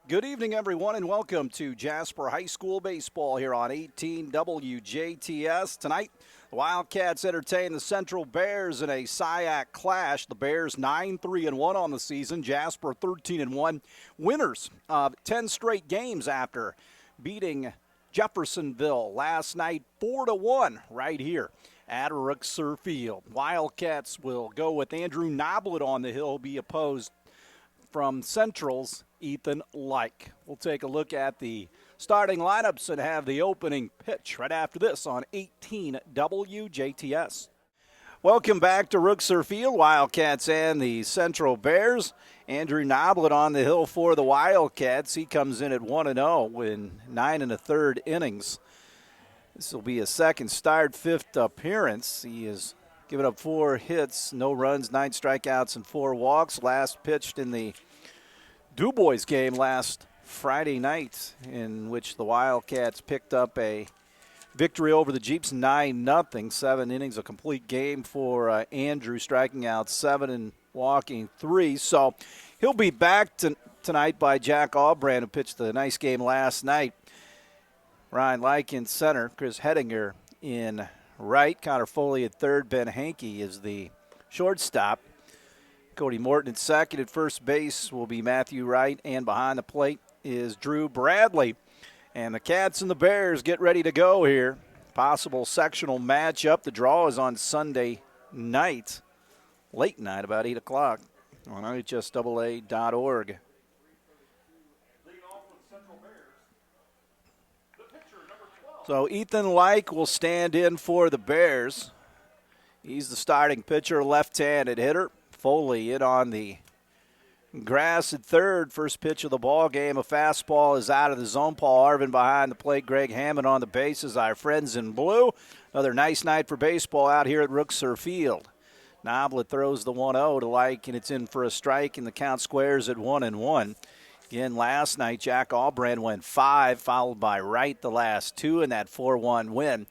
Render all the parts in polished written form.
Good evening, everyone, and welcome to Jasper High School Baseball here on 18 WJTS. Tonight, the Wildcats entertain the Central Bears in a SIAC clash. The Bears 9-3-1 on the season. Jasper 13-1. Winners of 10 straight games after beating Jeffersonville last night 4-1 right here at Rookser Field. Wildcats will go with Andrew Noblet on the hill, be opposed from Central's Ethan Like. We'll take a look at the starting lineups and have the opening pitch right after this on 18 WJTS. Welcome back to Rookser Field, Wildcats and the Central Bears. Andrew Noblet on the hill for the Wildcats. He comes in at 1-0 in 9 1/3 innings. This will be his second start, fifth appearance. He has given up 4 hits, no runs, 9 strikeouts, and 4 walks. Last pitched in the DuBois game last Friday night, in which the Wildcats picked up a victory over the Jeeps 9-0. 7 innings, a complete game for Andrew, striking out 7 and walking 3. So he'll be back tonight by Jack Albrand, who pitched a nice game last night. Ryan Like in center, Chris Hedinger in right, Connor Foley at third, Ben Hankey is the shortstop. Cody Morton at second. At first base will be Matthew Wright, and behind the plate is Drew Bradley. And the Cats and the Bears get ready to go here. Possible sectional matchup. The draw is on Sunday night, late night, about 8 o'clock on IHSAA.org. So Ethan Like will stand in for the Bears. He's the starting pitcher, left-handed hitter. Foley in on the grass at third. First pitch of the ball game. A fastball is out of the zone. Paul Arvin behind the plate. Greg Hammond on the bases. Our friends in blue. Another nice night for baseball out here at Rookser Field. Noblet throws the 1-0 to Like, and it's in for a strike, and the count squares at 1-1. Again, last night, Jack Albrand went 5, followed by Wright the last 2 in that 4-1 win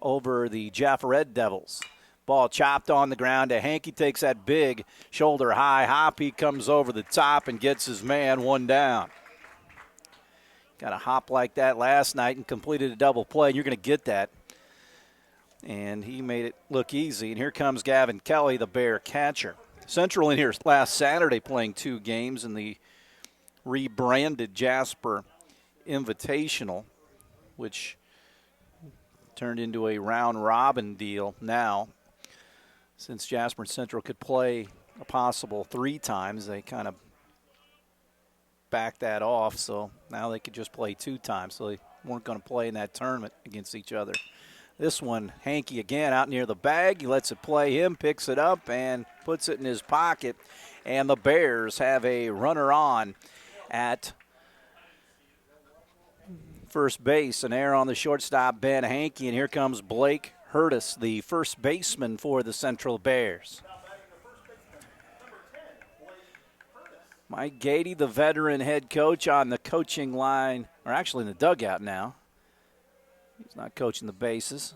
over the Jaffa Red Devils. Ball chopped on the ground to Hankey, takes that big shoulder high hop. He comes over the top and gets his man 1 down. Got a hop like that last night and completed a double play. You're going to get that. And he made it look easy. And here comes Gavin Kelly, the Bear catcher. Central in here last Saturday playing 2 games in the rebranded Jasper Invitational, which turned into a round-robin deal now. Since Jasper and Central could play a possible 3 times, they kind of backed that off, so now they could just play 2 times. So they weren't going to play in that tournament against each other. This one, Hankey again out near the bag. He lets it play him, picks it up, and puts it in his pocket. And the Bears have a runner on at first base. An error on the shortstop, Ben Hankey, and here comes Blake Hurtis, the first baseman for the Central Bears. Mike Gady, the veteran head coach, on the coaching line, or actually in the dugout now. He's not coaching the bases.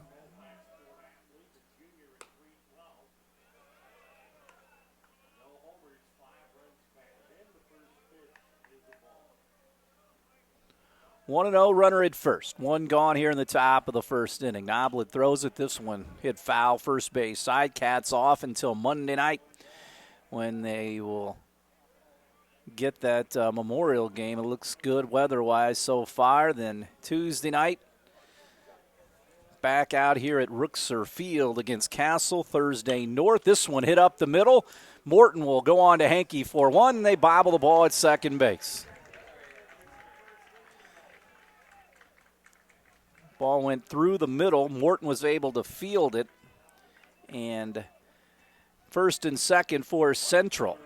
One 1-0 runner at first. 1 gone here in the top of the first inning. Noblet throws it. This one hit foul, first base side. Cats off until Monday night when they will get that Memorial game. It looks good weather-wise so far. Then Tuesday night, back out here at Rookser Field against Castle. Thursday North. This one hit up the middle. Morton will go on to Hankey for 1, and they bobble the ball at second base. Ball went through the middle. Morton was able to field it. And first and second for Central.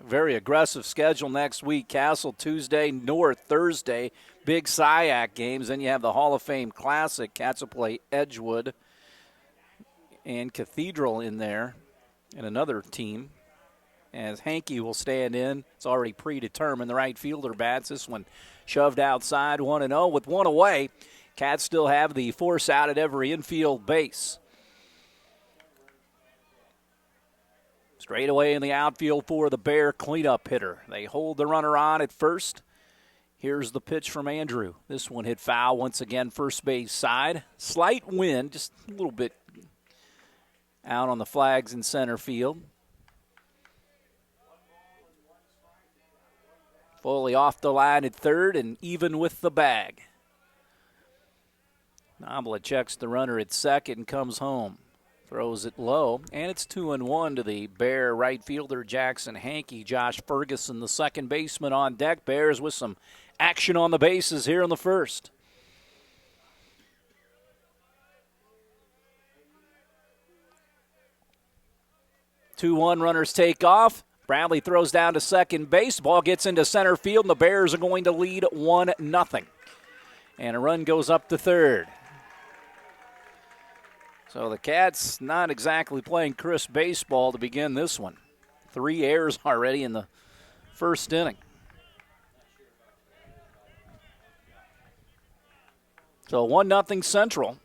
Very aggressive schedule next week. Castle Tuesday, North Thursday. Big SIAC games. Then you have the Hall of Fame Classic. Cats will play Edgewood and Cathedral in there. And another team. As Hankey will stand in. It's already predetermined. The right fielder bats. This one shoved outside, 1-0 with 1 away. Cats still have the force out at every infield base. Straight away in the outfield for the Bear cleanup hitter. They hold the runner on at first. Here's the pitch from Andrew. This one hit foul once again, first base side. Slight wind, just a little bit out on the flags in center field. Foley off the line at third and even with the bag. Nobla checks the runner at second and comes home. Throws it low, and it's 2-1 to the Bear right fielder Jackson Hankey. Josh Ferguson, the second baseman, on deck. Bears with some action on the bases here in the first. Two-one runners take off. Bradley throws down to second base. Ball gets into center field, and the Bears are going to lead 1-0. And a run goes up to third. So the Cats not exactly playing crisp baseball to begin this one. 3 errors already in the first inning. So 1-0 Central.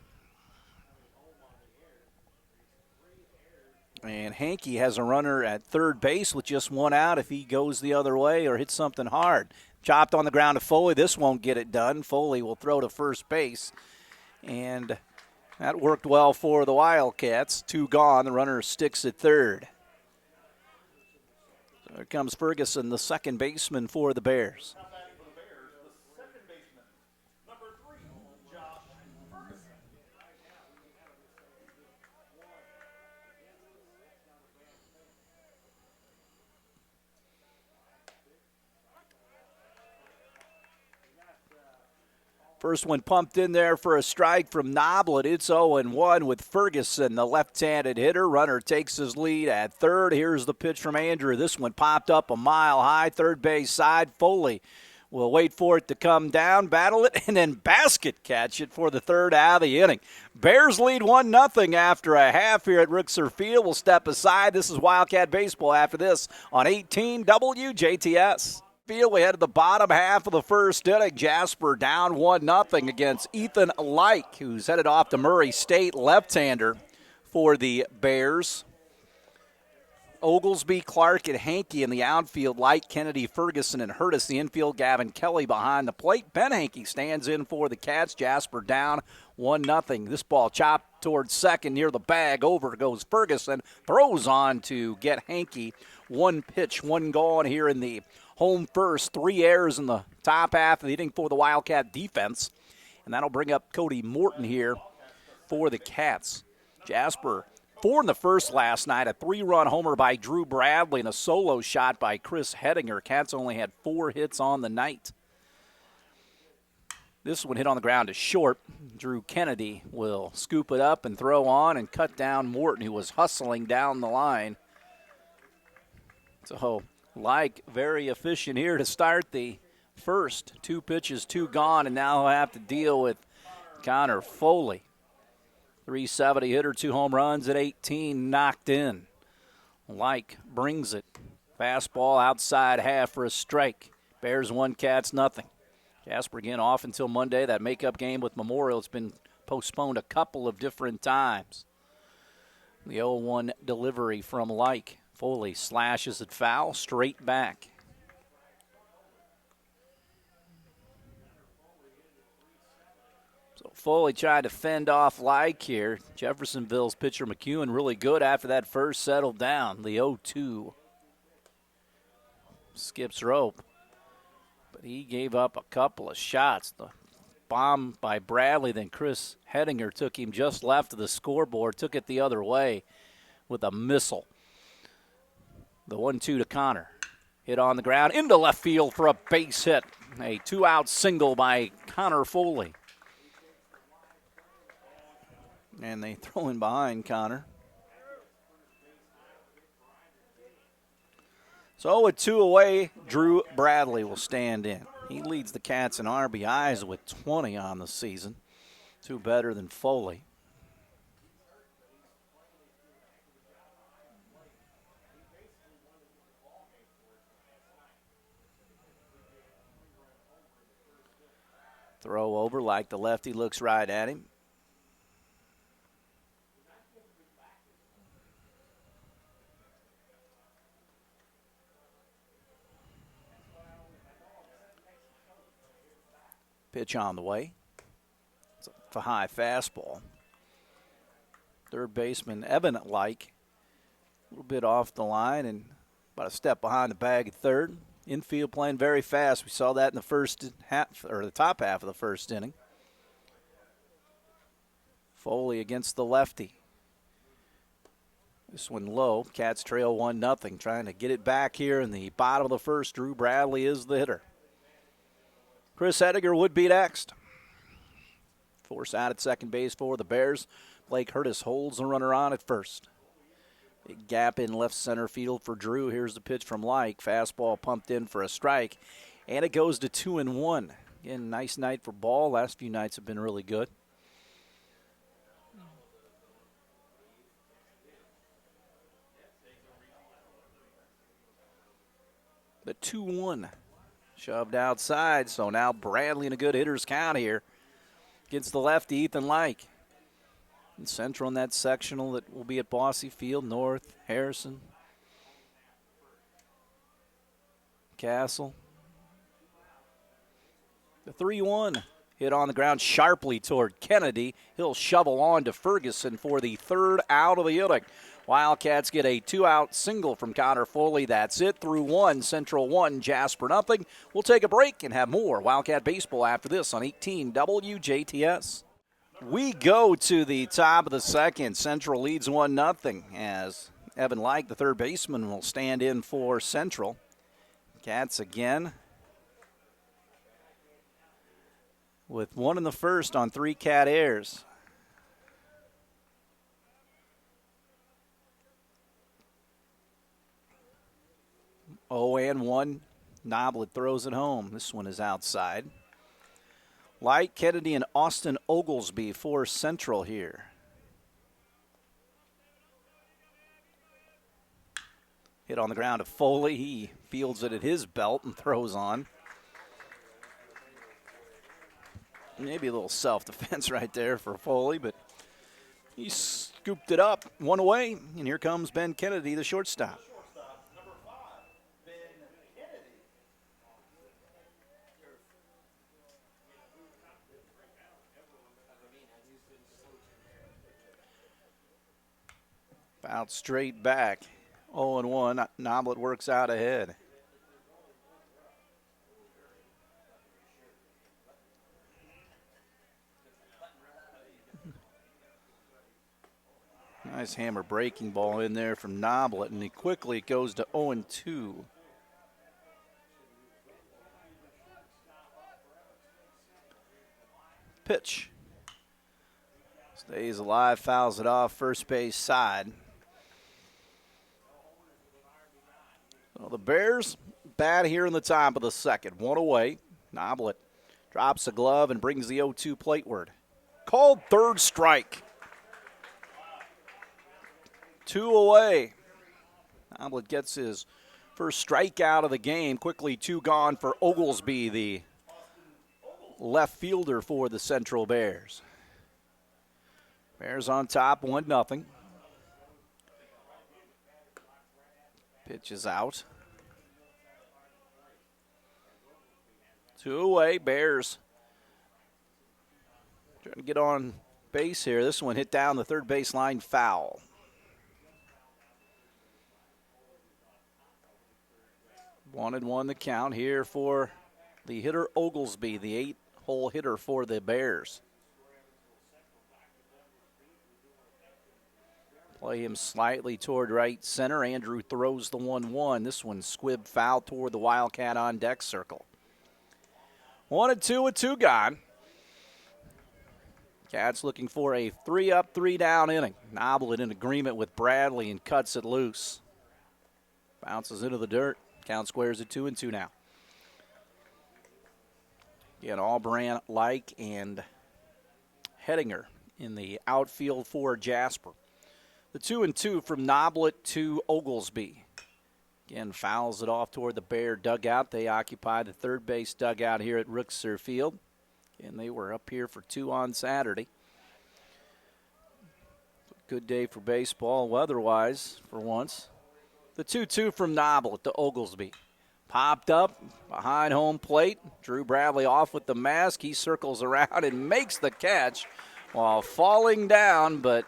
And Hankey has a runner at third base with just one out if he goes the other way or hits something hard. Chopped on the ground to Foley. This won't get it done. Foley will throw to first base. And that worked well for the Wildcats. 2 gone. The runner sticks at third. So here comes Ferguson, the second baseman for the Bears. First one pumped in there for a strike from Noblet. It's 0-1 with Ferguson, the left-handed hitter. Runner takes his lead at third. Here's the pitch from Andrew. This one popped up a mile high, third base side. Foley will wait for it to come down, battle it, and then basket catch it for the third out of the inning. Bears lead 1-0 after a half here at Rickser Field. We'll step aside. This is Wildcat Baseball after this on 18 WJTS. We head to the bottom half of the first inning. Jasper down 1-0 against Ethan Like, who's headed off to Murray State, left-hander for the Bears. Oglesby, Clark, and Hankey in the outfield. Like, Kennedy, Ferguson, and Hurtis. The infield, Gavin Kelly behind the plate. Ben Hankey stands in for the Cats. Jasper down 1-0. This ball chopped towards second near the bag. Over goes Ferguson. Throws on to get Hankey. One pitch, one gone here in the home first. 3 errors in the top half of the inning for the Wildcat defense. And that'll bring up Cody Morton here for the Cats. Jasper 4 in the first last night. A 3-run homer by Drew Bradley and a solo shot by Chris Hedinger. Cats only had 4 hits on the night. This one hit on the ground to short. Drew Kennedy will scoop it up and throw on and cut down Morton, who was hustling down the line. So, Like, very efficient here to start the first. 2 pitches, 2 gone, and now he'll have to deal with Connor Foley. 370 hitter, 2 home runs at 18 knocked in. Like brings it. Fastball outside half for a strike. Bears 1, Cats nothing. Jasper again off until Monday. That makeup game with Memorial has been postponed a couple of different times. The 0-1 delivery from Like. Foley slashes it foul, straight back. So Foley tried to fend off Like here. Jeffersonville's pitcher McEwen really good after that first settled down. The 0-2 skips rope. But he gave up a couple of shots. The bomb by Bradley, then Chris Hedinger took him just left of the scoreboard, took it the other way with a missile. The 1-2 to Connor. Hit on the ground into left field for a base hit. A 2-out single by Connor Foley. And they throw in behind Connor. So with 2 away, Drew Bradley will stand in. He leads the Cats in RBIs with 20 on the season. 2 better than Foley. Throw over like the lefty looks right at him. Pitch on the way. It's a high fastball. Third baseman Evan like a little bit off the line and about a step behind the bag at third. Infield playing very fast. We saw that in the first half, or the top half of the first inning. Foley against the lefty. This one low. Cats trail 1-0. Trying to get it back here in the bottom of the first. Drew Bradley is the hitter. Chris Hediger would be next. Force out at second base for the Bears. Blake Curtis holds the runner on at first. Big gap in left center field for Drew. Here's the pitch from Like. Fastball pumped in for a strike. And it goes to 2-1. Again, nice night for ball. Last few nights have been really good. The 2-1 shoved outside. So now Bradley in a good hitter's count here against the lefty, Ethan Like. And Central in that sectional that will be at Bossy Field, North, Harrison, Castle. The 3-1 hit on the ground sharply toward Kennedy. He'll shovel on to Ferguson for the third out of the inning. Wildcats get a 2-out single from Connor Foley. That's it. Through 1, Central 1, Jasper nothing. We'll take a break and have more Wildcat baseball after this on 18 WJTS. We go to the top of the second. Central leads 1-0 as Evan Like, the third baseman, will stand in for Central. Cats again with one in the first on 3 Cat errors. Oh, and 1. Noblet throws it home. This one is outside. Like, Kennedy, and Austin Oglesby for Central here. Hit on the ground to Foley. He fields it at his belt and throws on. Maybe a little self-defense right there for Foley, but he scooped it up, one away, and here comes Ben Kennedy, the shortstop. Out straight back. 0-1. Noblet works out ahead. Nice hammer breaking ball in there from Noblet, and he quickly goes to 0-2. Pitch. Stays alive, fouls it off first base side. Well, the Bears bat here in the top of the second. One away. Noblet drops a glove and brings the 0-2 plateward. Called third strike. 2 away. Noblet gets his first strikeout of the game. Quickly 2 gone for Oglesby, the left fielder for the Central Bears. Bears on top, 1-0. Pitch is out. 2 away, Bears trying to get on base here. This one hit down the third base line, foul. One and one the count here for the hitter Oglesby, the 8-hole hitter for the Bears. Play him slightly toward right center. Andrew throws the 1-1. This one squibbed foul toward the Wildcat on deck circle. 1-2 with 2 gone. Cats looking for a 3-up, 3-down inning. Noblet in agreement with Bradley and cuts it loose. Bounces into the dirt. Count squares at 2-2 now. Again, Albran, Like, and Hedinger in the outfield for Jasper. The 2-2 from Noblet to Oglesby. Again, fouls it off toward the Bear dugout. They occupy the third base dugout here at Rookser Field. And they were up here for 2 on Saturday. Good day for baseball, weather-wise, for once. The 2-2 from Noblet to Oglesby. Popped up behind home plate. Drew Bradley off with the mask. He circles around and makes the catch while falling down, but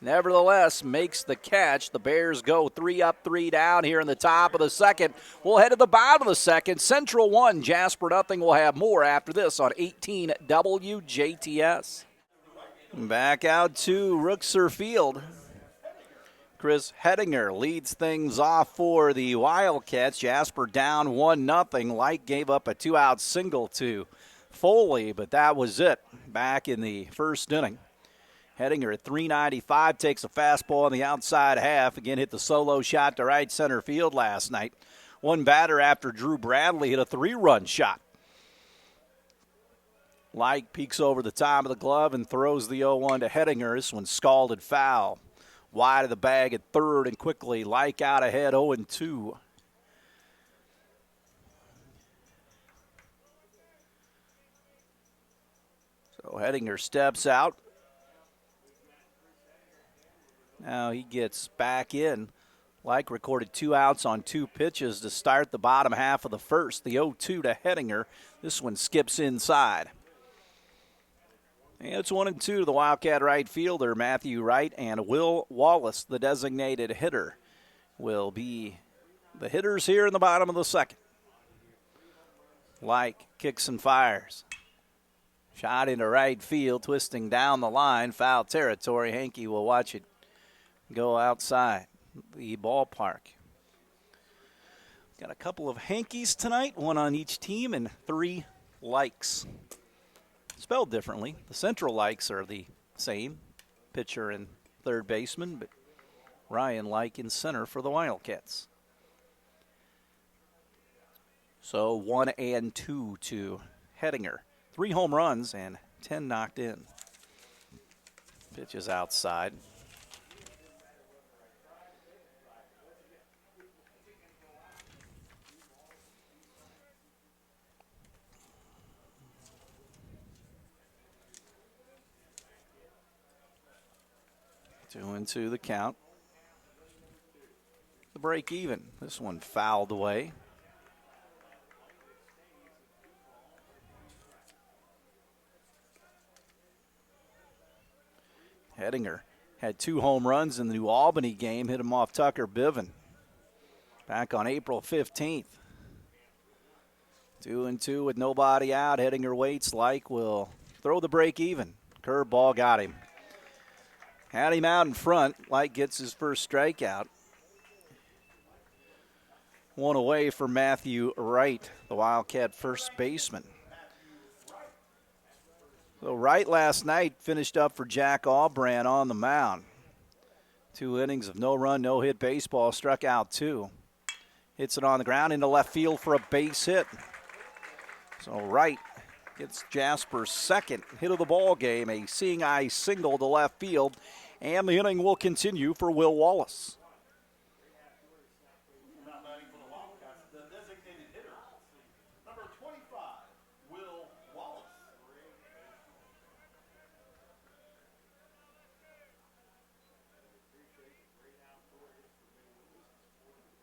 nevertheless makes the catch. The Bears go 3 up, 3 down here in the top of the second. We'll head to the bottom of the second. Central 1, Jasper nothing. We'll have more after this on 18 WJTS. Back out to Rookser Field. Chris Hettinger leads things off for the Wildcats. Jasper down 1-0. Light gave up a 2-out single to Foley, but that was it back in the first inning. Hettinger at .395 takes a fastball on the outside half. Again, hit the solo shot to right center field last night. One batter after Drew Bradley hit a 3-run shot. Light peeks over the top of the glove and throws the 0-1 to Hettinger. This one scalded foul. Wide of the bag at third, and quickly Like out ahead 0-2. So Hettinger steps out. Now he gets back in. Like recorded 2 outs on 2 pitches to start the bottom half of the first. The 0-2 to Hettinger. This one skips inside. And it's 1-2 to the Wildcat right fielder, Matthew Wright, and Will Wallace, the designated hitter, will be the hitters here in the bottom of the second. Like kicks and fires. Shot into right field, twisting down the line, foul territory. Hankey will watch it go outside the ballpark. Got a couple of Hankies tonight, one on each team, and 3 Likes. Spelled differently. The Central Likes are the same, pitcher and third baseman, but Ryan Like in center for the Wildcats. So 1-2 to Hettinger. 3 home runs and 10 knocked in. Pitch is outside. Into the count. The break even. This one fouled away. Hettinger had 2 home runs in the New Albany game. Hit him off Tucker Biven back on April 15th. 2-2 with nobody out. Hettinger waits. Like will throw the break even. Curveball got him. Had him out in front. Light gets his first strikeout. 1 away for Matthew Wright, the Wildcat first baseman. So Wright last night finished up for Jack Albran on the mound. 2 innings of no run, no hit baseball, struck out 2. Hits it on the ground into left field for a base hit. So Wright gets Jasper's second hit of the ball game, a seeing eye single to left field. And the inning will continue for Will Wallace. The designated hitter, number 25, Will Wallace.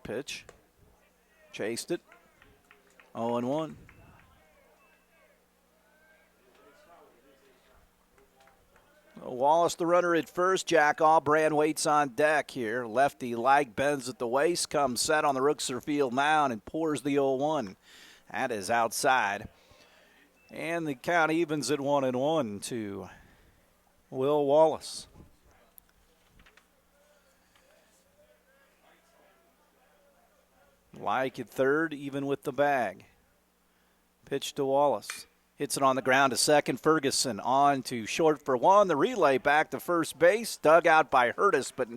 Pitch. Chased it. 0-1. Wallace the runner at first. Jack Albran waits on deck here. Lefty Like bends at the waist, comes set on the Rookser Field mound and pours the 0-1. That is outside. And the count evens at 1-1 to Will Wallace. Like at third, even with the bag. Pitch to Wallace. Hits it on the ground to second. Ferguson on to short for 1. The relay back to first base. Dug out by Hurtis, but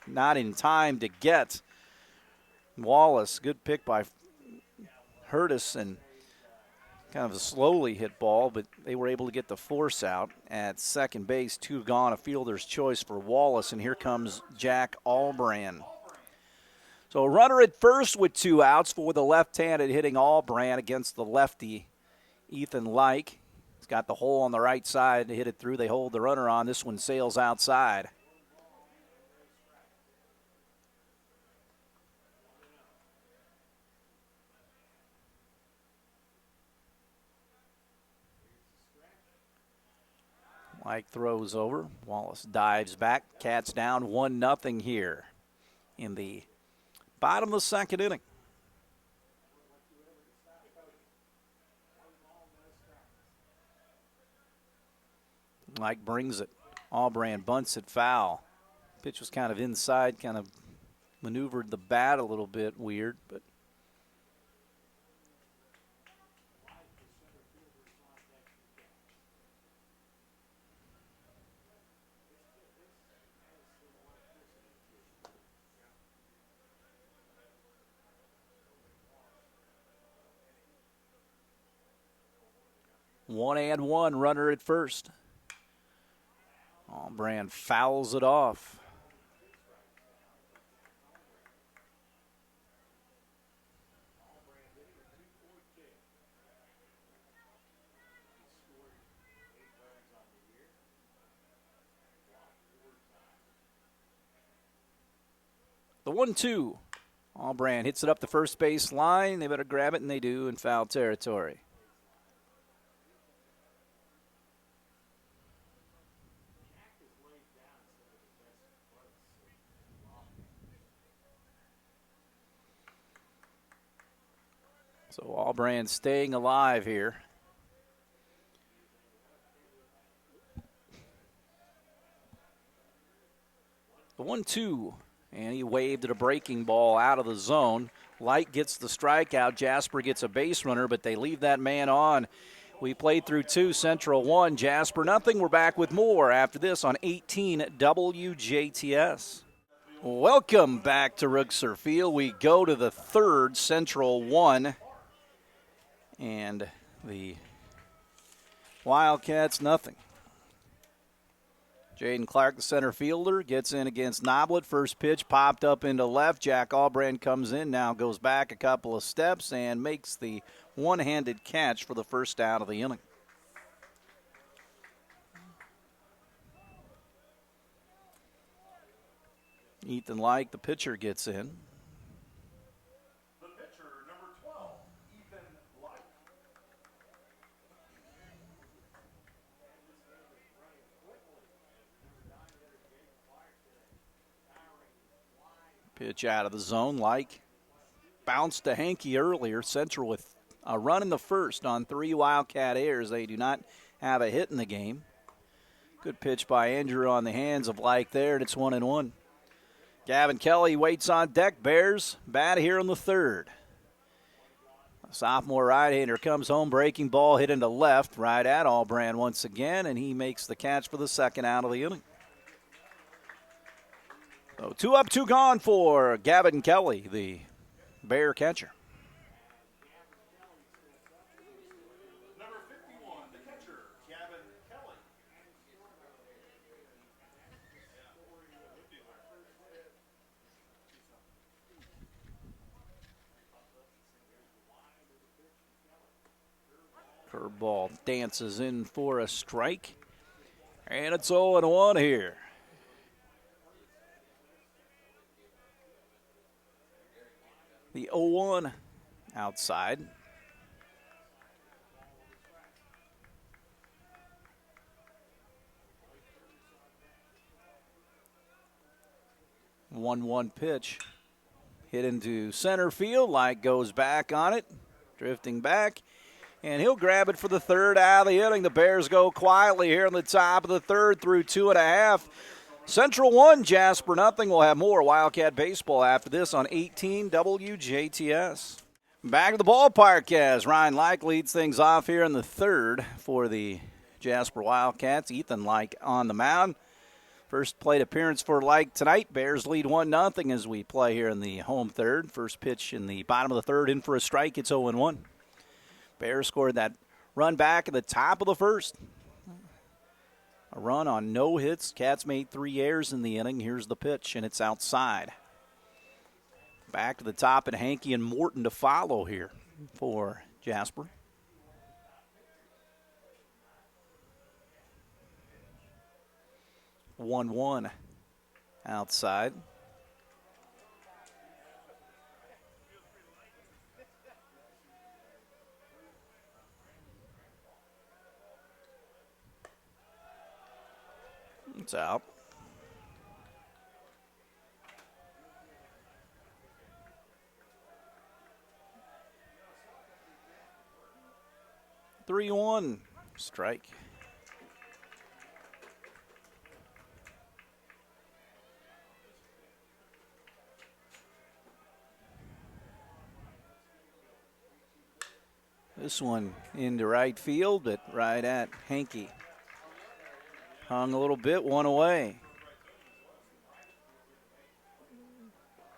not in time to get Wallace. Good pick by Hurtis and kind of a slowly hit ball, but they were able to get the force out at second base. 2 gone, a fielder's choice for Wallace, and here comes Jack Albran. So a runner at first with 2 outs for the left-handed hitting Albran against the lefty Ethan Like. He's got the hole on the right side to hit it through. They hold the runner on. This one sails outside. Mike throws over. Wallace dives back. Cats down 1-0 here in the bottom of the second inning. Mike brings it. Allbrand bunts it foul. Pitch was kind of inside, kind of maneuvered the bat a little bit weird, but one and one runner at first. Allbrand fouls it off. The 1-2. Allbrand hits it up the first base line. They better grab it, and they do in foul territory. So Allbrand staying alive here. The 1-2, and he waved at a breaking ball out of the zone. Light gets the strikeout. Jasper gets a base runner, but they leave that man on. We played through 2, Central 1, Jasper nothing. We're back with more after this on 18 WJTS. Welcome back to Rugser Field. We go to the third, Central 1. And the Wildcats nothing. Jaden Clark, the center fielder, gets in against Noblet. First pitch popped up into left. Jack Allbrand comes in, now goes back a couple of steps and makes the one-handed catch for the first out of the inning. Ethan Like, the pitcher, gets in. The pitcher, number 12, Ethan Light. Pitch out of the zone. Like bounced to Hankey earlier. Central with a run in the first on 3 Wildcat errors. They do not have a hit in the game. Good pitch by Andrew on the hands of Like there, and it's 1-1. Gavin Kelly waits on deck. Bears bat here in the third. A sophomore right-hander comes home, breaking ball hit into left, right at Allbrand once again, and he makes the catch for the second out of the inning. So 2 up, 2 gone for Gavin Kelly, the Bear catcher. Number 51, the catcher, Gavin Kelly. Curveball dances in for a strike, and it's 0-1 here. The 0-1 outside. One pitch hit into center field. Light goes back on it, drifting back, and he'll grab it for the third out of the inning. The Bears go quietly here in the top of the third through 2.5. Central 1, Jasper nothing. We'll have more Wildcat baseball after this on 18 WJTS. Back to the ballpark as Ryan Like leads things off here in the third for the Jasper Wildcats. Ethan Like on the mound. First plate appearance for Like tonight. Bears lead 1-0 as we play here in the home third. First pitch in the bottom of the third, in for a strike. It's 0-1. Bears scored that run back at the top of the first. A run on no hits. Cats made 3 errors in the inning. Here's the pitch, and it's outside. Back to the top, and Hankey and Morton to follow here for Jasper. One outside. It's out. Three one strike. This one into right field, but right at Hankey. Hung a little bit, one away.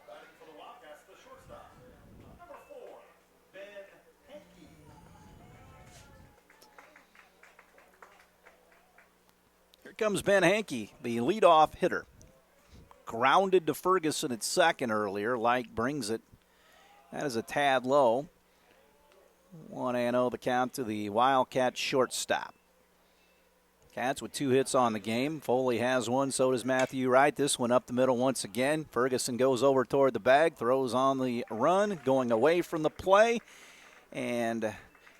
Batting for the Wildcats, the shortstop, number 4, Ben Hankey. Here comes Ben Hankey, the leadoff hitter. Grounded to Ferguson at second earlier. Like brings it. That is a tad low. 1-0 the count to the Wildcat shortstop. Cats with 2 hits on the game. Foley has one, so does Matthew Wright. This one up the middle once again. Ferguson goes over toward the bag, throws on the run, going away from the play, and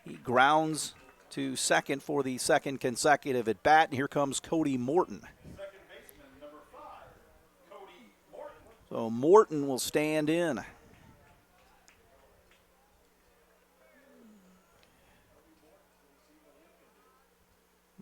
he grounds to second for the second consecutive at bat. And here comes Cody Morton. Second baseman, number 5, Cody Morton. So Morton will stand in.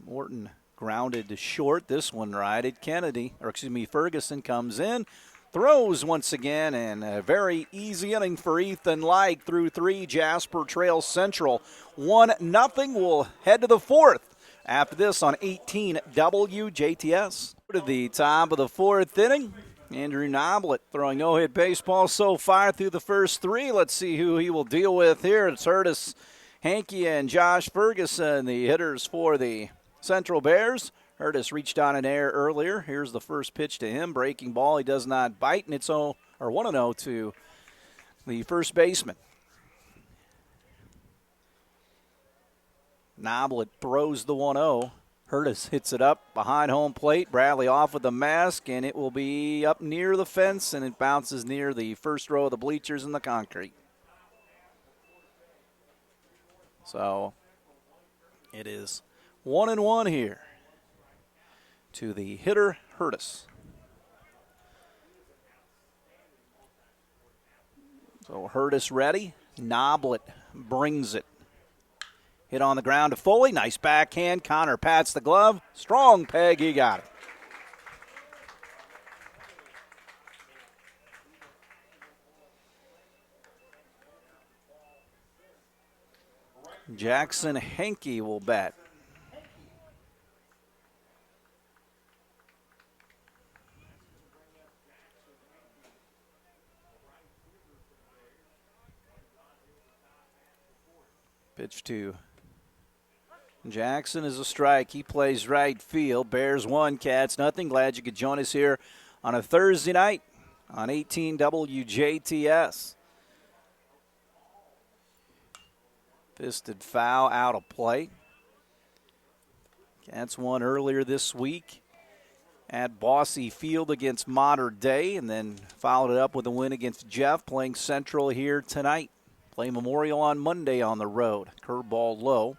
Morton grounded to short. This one righted. Ferguson comes in, throws once again, and a very easy inning for Ethan Like through 3. Jasper trails Central 1-0. We'll head to the 4th after this on 18 WJTS. To the top of the 4th inning. Andrew Noblet throwing no-hit baseball so far through the first 3. Let's see who he will deal with here. It's Curtis Hankey and Josh Ferguson, the hitters for the Central Bears. Curtis reached on an air earlier. Here's the first pitch to him. Breaking ball. He does not bite, and it's 1-0 to the first baseman. Noblet throws the 1-0. Curtis hits it up behind home plate. Bradley off with the mask, and it will be up near the fence, and it bounces near the first row of the bleachers in the concrete. So it is 1-1 here to the hitter, Curtis. So Curtis ready. Noblet brings it. Hit on the ground to Foley. Nice backhand. Connor pats the glove. Strong peg. He got it. Jackson Hankey will bat. Pitch to Jackson is a strike. He plays right field. Bears 1, Cats nothing. Glad you could join us here on a Thursday night on 18 WJTS. Fisted foul out of play. Cats won earlier this week at Bossy Field against Mater Dei, and then followed it up with a win against Jeff, playing Central here tonight. Play Memorial on Monday on the road. Curveball low.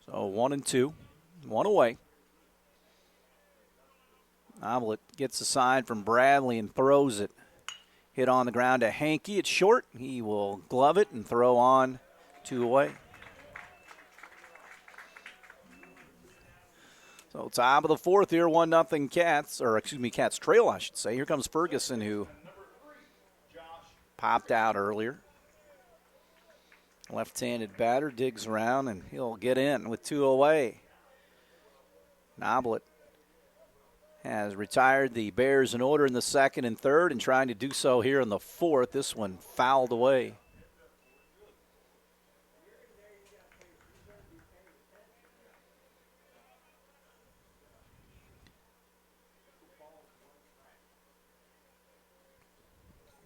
So 1-2, 1 away. Noblet gets a sign from Bradley and throws it. Hit on the ground to Hankey. It's short. He will glove it and throw on 2 away. So top of the 4th here, 1-0 Cats, Cats trail, I should say. Here comes Ferguson, who popped out earlier. Left-handed batter digs around, and he'll get in with 2 away. Noblet has retired the Bears in order in the 2nd and 3rd, and trying to do so here in the 4th. This one fouled away.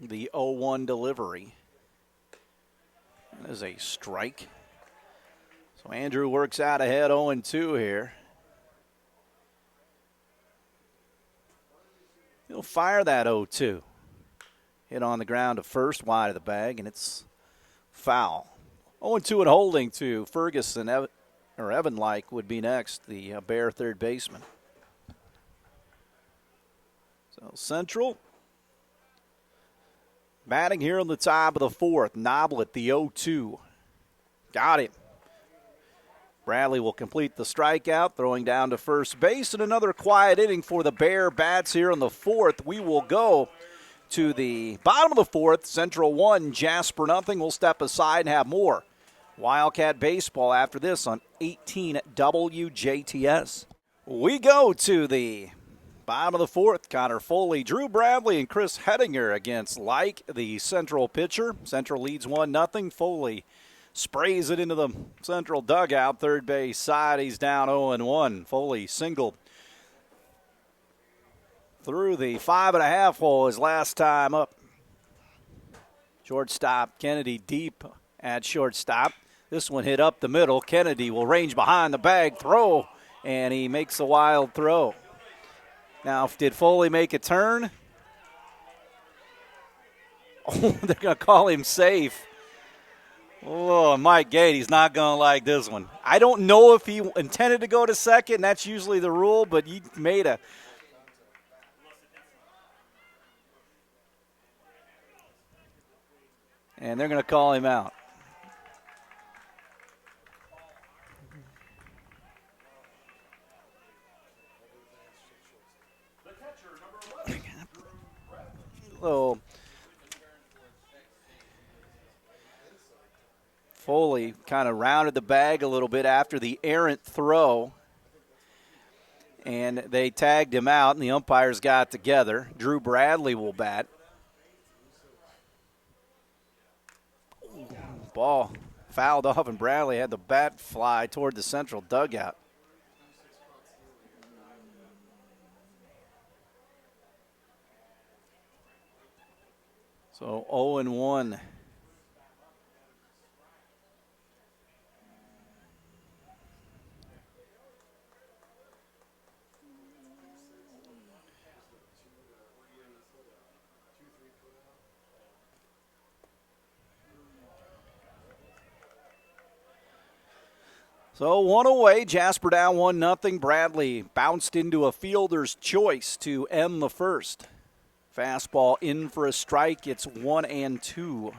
The 0-1 delivery. That is a strike. So Andrew works out ahead 0-2 here. He'll fire that 0-2. Hit on the ground to first, wide of the bag, and it's foul. 0-2 and holding to Ferguson, Evan Like would be next, the Bear third baseman. So Central batting here on the top of the fourth. Noblet, the 0-2. Got him. Bradley will complete the strikeout, throwing down to first base, and another quiet inning for the Bear bats here in the fourth. We will go to the bottom of the fourth. Central 1, Jasper nothing. We'll step aside and have more Wildcat baseball after this on 18 WJTS. We go to the bottom of the fourth. Connor Foley, Drew Bradley, and Chris Hettinger against Like, the Central pitcher. Central leads 1-0. Foley sprays it into the Central dugout, third base side. He's down 0-1. Foley singled through the 5.5 hole his last time up. Shortstop Kennedy deep at shortstop. This one hit up the middle. Kennedy will range behind the bag, throw, and he makes a wild throw. Now, did Foley make a turn? Oh, they're going to call him safe. Oh, Mike Gate, he's not going to like this one. I don't know if he intended to go to second. That's usually the rule, but he made a. And they're going to call him out. Oh. Foley kind of rounded the bag a little bit after the errant throw, and they tagged him out, and the umpires got together. Drew Bradley will bat. Ball fouled off, and Bradley had the bat fly toward the Central dugout. So 0-1. So one away, Jasper down 1-0. Bradley bounced into a fielder's choice to end the first. Fastball in for a strike. It's 1-2.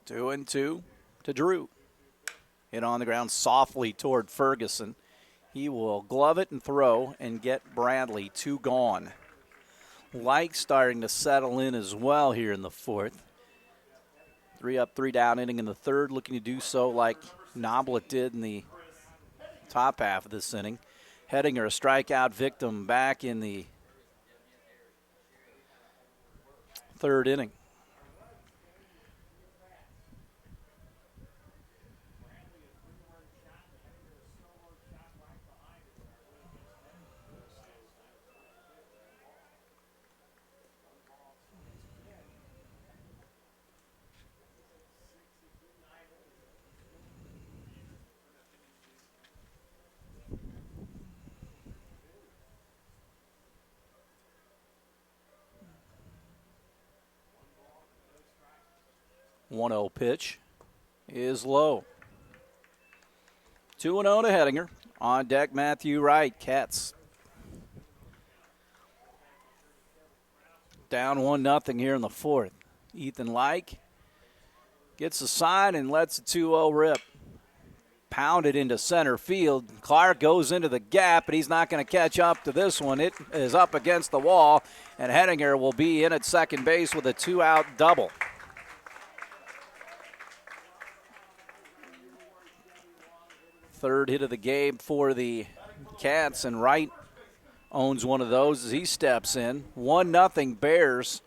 Two and two to Drew. Hit on the ground softly toward Ferguson. He will glove it and throw and get Bradley 2 gone. Like starting to settle in as well here in the fourth. 3 up, 3 down inning in the third, looking to do so like Noblet did in the top half of this inning. Hettinger, a strikeout victim back in the third inning. One 0 pitch is low. 2-0 to Hettinger. On deck, Matthew Wright. Cats down 1-0 here in the fourth. Ethan Like gets the sign and lets the 2-0 rip. Pounded into center field. Clark goes into the gap, but he's not going to catch up to this one. It is up against the wall, and Hettinger will be in at second base with a 2-out double. Third hit of the game for the Cats, and Wright owns one of those as he steps in. 1-0 Bears.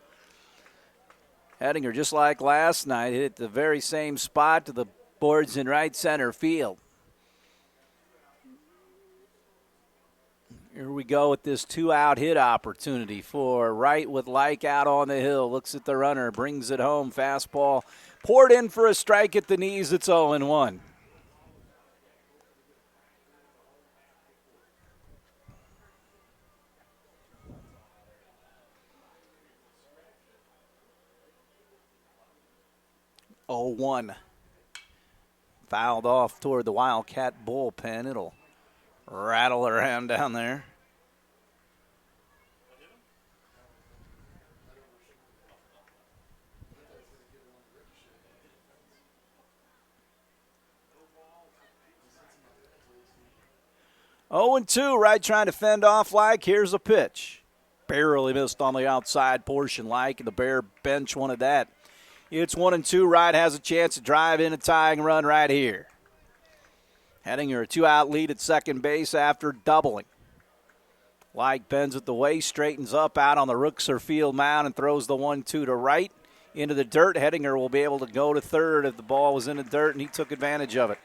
Hettinger, just like last night, hit the very same spot to the boards in right center field. Here we go with this 2-out hit opportunity for Wright with Like out on the hill. Looks at the runner, brings it home. Fastball poured in for a strike at the knees. It's 0-1. Oh, 1. Fouled off toward the Wildcat bullpen. It'll rattle around down there. Oh and 2, Wright trying to fend off Like. Here's a pitch. Barely missed on the outside portion, Like, and the Bear bench wanted that. It's 1-2. Wright has a chance to drive in a tying run right here. Heading a 2-out lead at second base after doubling. Like bends at the waist, straightens up out on the Rookser field mound and throws the 1-2 to Wright into the dirt. Hedinger will be able to go to third if the ball was in the dirt, and he took advantage of it.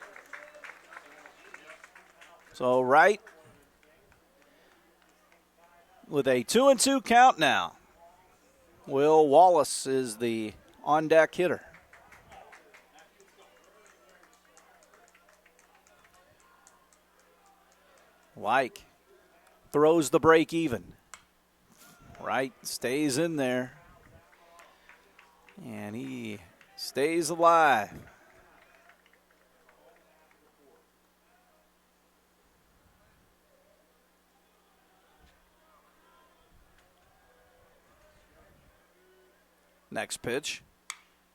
So Wright with a 2-2 count now. Will Wallace is the on-deck hitter. Like throws the break even. Wright stays in there. And he stays alive. Next pitch.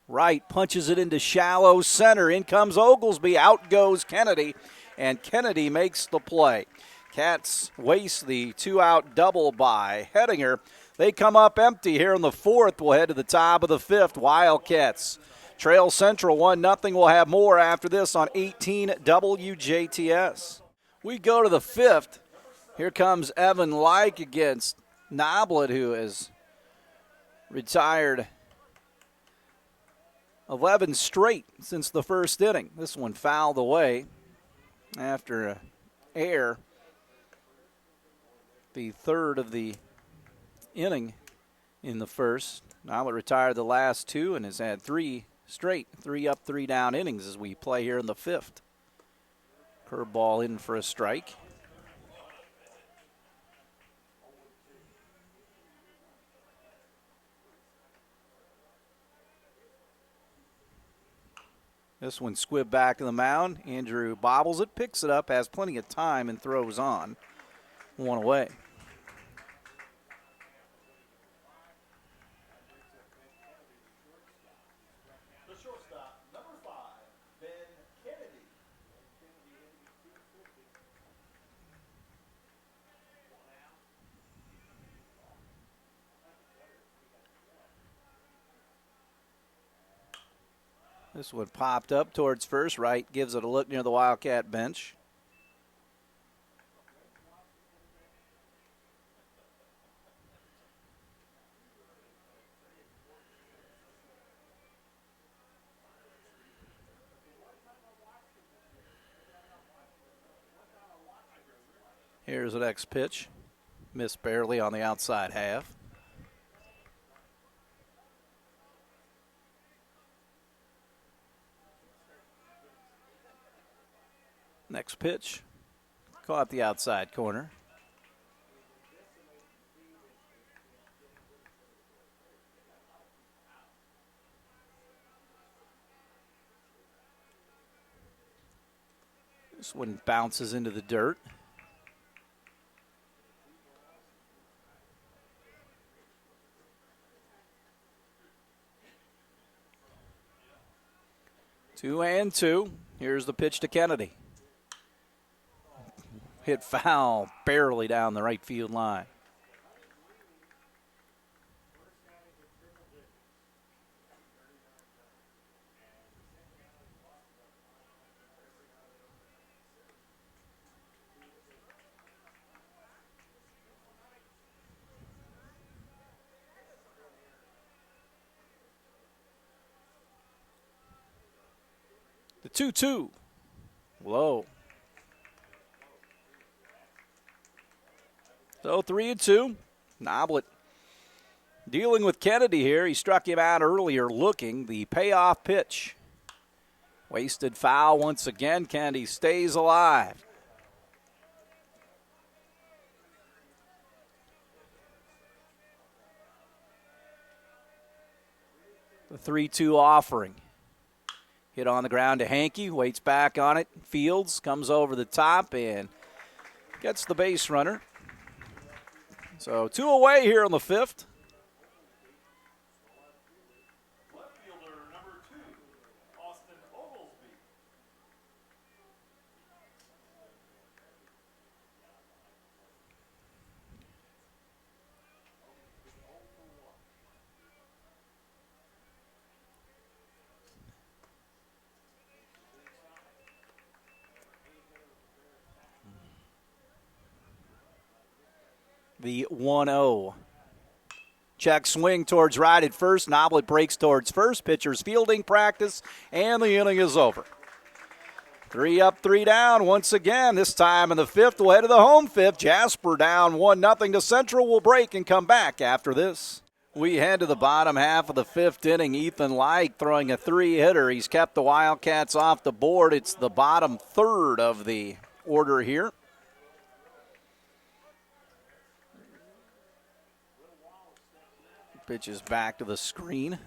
Wright punches it into shallow center. In comes Oglesby. Out goes Kennedy. And Kennedy makes the play. Cats waste the 2-out double by Hedinger. They come up empty here in the fourth. We'll head to the top of the fifth. Wildcats trail Central 1-0. We'll have more after this on 18 WJTS. We go to the fifth. Here comes Evan Like against Noblet, who has retired 11 straight since the first inning. This one fouled away after an error. The third of the inning in the first. Noblet retired the last two and has had 3 straight, 3 up, 3 down innings as we play here in the fifth. Curveball in for a strike. This one squibbed back to the mound. Andrew bobbles it, picks it up, has plenty of time, and throws on. 1 away. The shortstop, number 5, Ben Kennedy. This one popped up towards first. Wright gives it a look near the Wildcat bench. Here's the next pitch. Missed barely on the outside half. Next pitch, caught the outside corner. This one bounces into the dirt. Two and two. Here's the pitch to Kennedy. Hit foul barely down the right field line. The 2-2. Low. So 3-2. Noblet dealing with Kennedy here. He struck him out earlier looking. The payoff pitch. Wasted foul once again. Kennedy stays alive. The 3-2 offering. Hit on the ground to Hankey. Waits back on it. Fields comes over the top and gets the base runner. So 2 away here in the 5th. Left fielder number 2, Austin Oglesby. The 1-0. Check swing towards right at first. Noblet breaks towards first. Pitcher's fielding practice, and the inning is over. 3 up, 3 down once again. This time in the 5th, we'll head to the home 5th. Jasper down 1-0 to Central. Will break and come back after this. We head to the bottom half of the 5th inning. Ethan Like throwing a 3-hitter. He's kept the Wildcats off the board. It's the bottom third of the order here. Pitches back to the screen.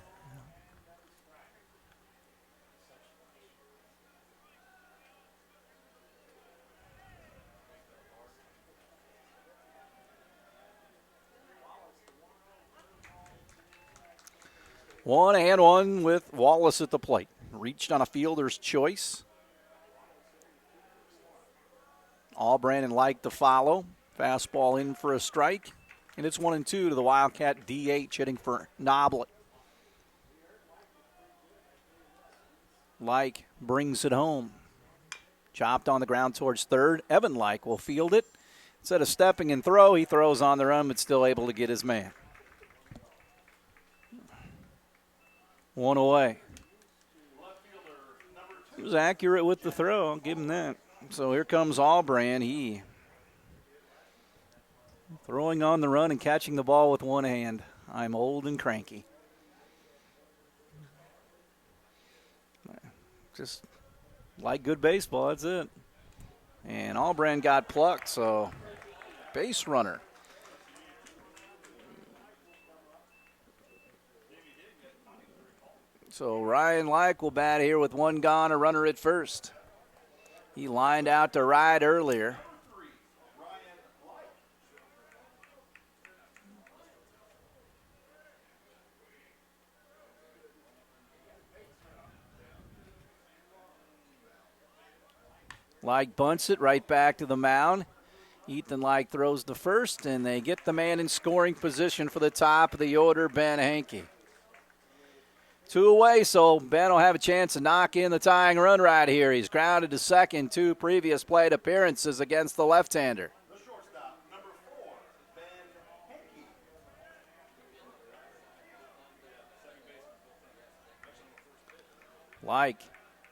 One and one with Wallace at the plate. Reached on a fielder's choice. Allbrand and Like to follow. Fastball in for a strike. And it's 1-2 to the Wildcat DH hitting for Noblet. Like brings it home. Chopped on the ground towards third. Evan Like will field it. Instead of stepping and throw, he throws on the run, but still able to get his man. 1 away. He was accurate with the throw. I'll give him that. So here comes Allbrand. He throwing on the run and catching the ball with one hand. I'm old and cranky. Just like good baseball, that's it. And Allbrand got plucked, so base runner. So Ryan Like will bat here with 1 gone, a runner at first. He lined out to right earlier. Like bunts it right back to the mound. Ethan Like throws the first, and they get the man in scoring position for the top of the order, Ben Hankey. 2 away, so Ben will have a chance to knock in the tying run right here. He's grounded to second, 2 previous plate appearances against the left-hander. The shortstop, number 4, Ben Hankey. Like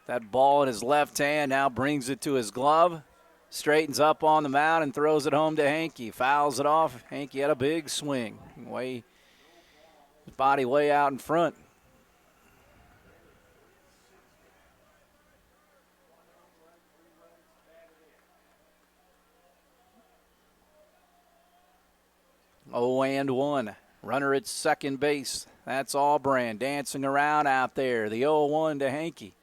that ball in his left hand now brings it to his glove. Straightens up on the mound and throws it home to Hankey. Fouls it off. Hankey had a big swing. His body way out in front. Oh, and 1. Runner at second base. That's Allbrand dancing around out there. The 0-1 to Hankey.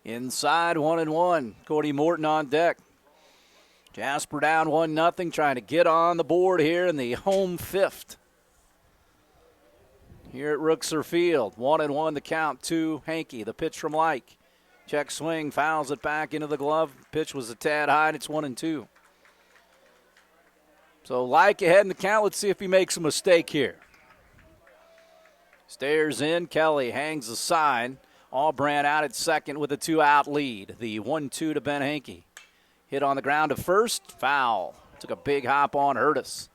Inside 1-1. Cody Morton on deck. Jasper down 1-0, trying to get on the board here in the home 5th. Here at Rookser Field. 1-1 the count to Hankey. The pitch from Like. Check swing, fouls it back into the glove. Pitch was a tad high, and it's 1-2. So Like ahead in the count. Let's see if he makes a mistake here. Stares in. Kelly hangs the sign. Allbrand out at second with a 2-out lead. The 1-2 to Ben Hankey. Hit on the ground to first. Foul. Took a big hop on, hurt us.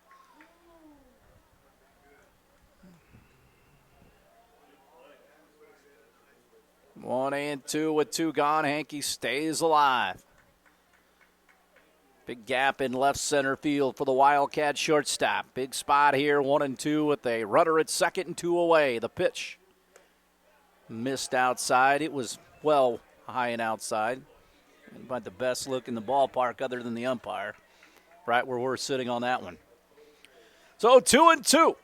One and 2 with 2 gone. Hankey stays alive. Big gap in left center field for the Wildcat shortstop. Big spot here, 1-2 with a runner at second and 2 away. The pitch missed outside. It was well high and outside. About the best look in the ballpark other than the umpire. Right where we're sitting on that one. So 2-2.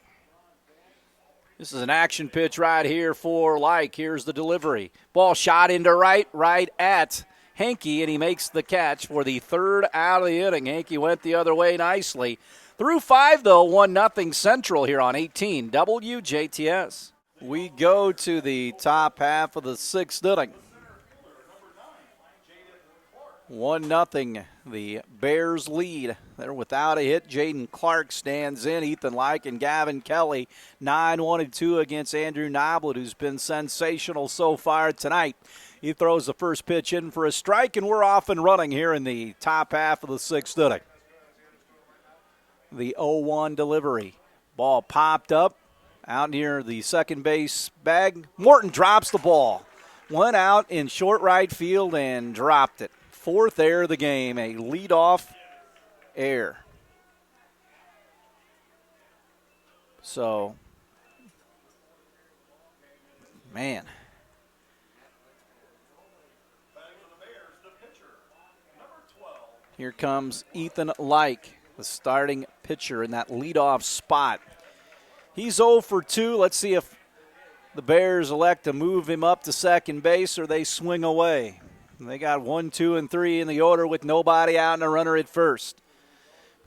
This is an action pitch right here for Like. Here's the delivery. Ball shot into right at Hankey, and he makes the catch for the third out of the inning. Hankey went the other way nicely. Through 5, though, 1-0 Central here on 18 WJTS. We go to the top half of the 6th inning. 1-0, the Bears lead. They're without a hit. Jaden Clark stands in. Ethan Like and Gavin Kelly, 9-1-2 against Andrew Noblet, who's been sensational so far tonight. He throws the first pitch in for a strike, and we're off and running here in the top half of the 6th inning. The 0-1 delivery. Ball popped up out near the second base bag. Morton drops the ball. Went out in short right field and dropped it. 4th error of the game, a leadoff error. So, man. Here comes Ethan Like, the starting pitcher in that leadoff spot. He's 0 for 2. Let's see if the Bears elect to move him up to second base or they swing away. They got 1, 2, and 3 in the order with nobody out and a runner at first.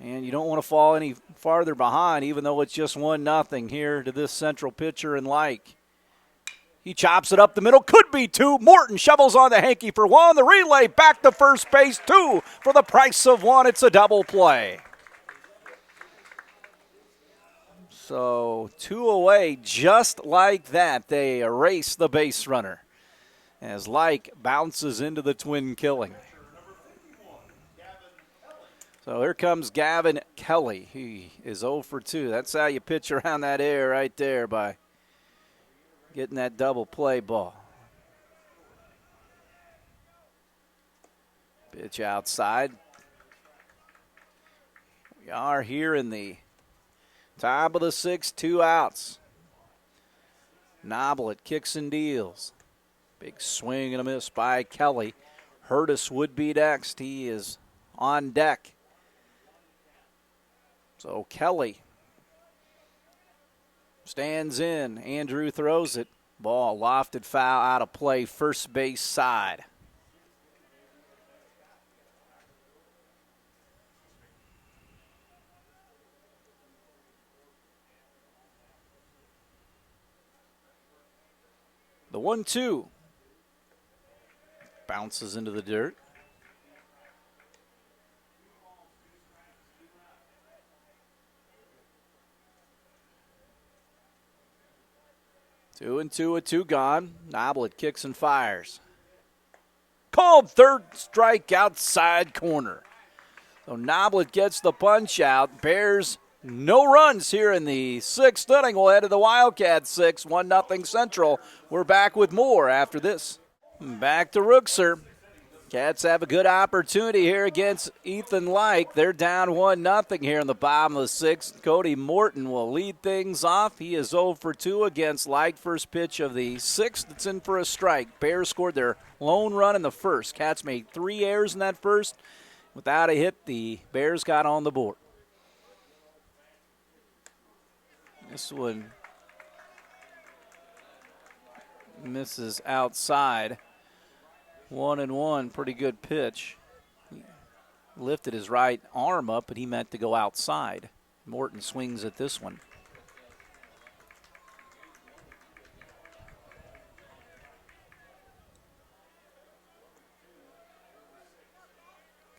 And you don't want to fall any farther behind, even though it's just 1-0 here to this Central pitcher and Like. He chops it up the middle. Could be 2. Morton shovels on to Hankey for 1. The relay back to first base. 2 for the price of 1. It's a double play. So 2 away just like that. They erase the base runner as Like bounces into the twin killing. So here comes Gavin Kelly. He is 0 for 2. That's how you pitch around that air right there, by getting that double play ball. Pitch outside. We are here in the top of the 6th, 2 outs. Noblet kicks and deals. Big swing and a miss by Kelly. Hurtis would be next. He is on deck. So Kelly stands in. Andrew throws it. Ball lofted foul out of play, first base side. The 1-2 bounces into the dirt. Two and 2 with 2 gone. Noblet kicks and fires. Called third strike outside corner. So Noblet gets the punch out. Bears no runs here in the 6th inning. We'll head to the Wildcats 6, 1-0 Central. We're back with more after this. Back to Rookser. Cats have a good opportunity here against Ethan Like. They're down 1-0 here in the bottom of the 6th. Cody Morton will lead things off. He is 0 for 2 against Like. First pitch of the 6th. It's in for a strike. Bears scored their lone run in the first. Cats made 3 errors in that first. Without a hit, the Bears got on the board. This one misses outside. 1-1, pretty good pitch. He lifted his right arm up, but he meant to go outside. Morton swings at this one.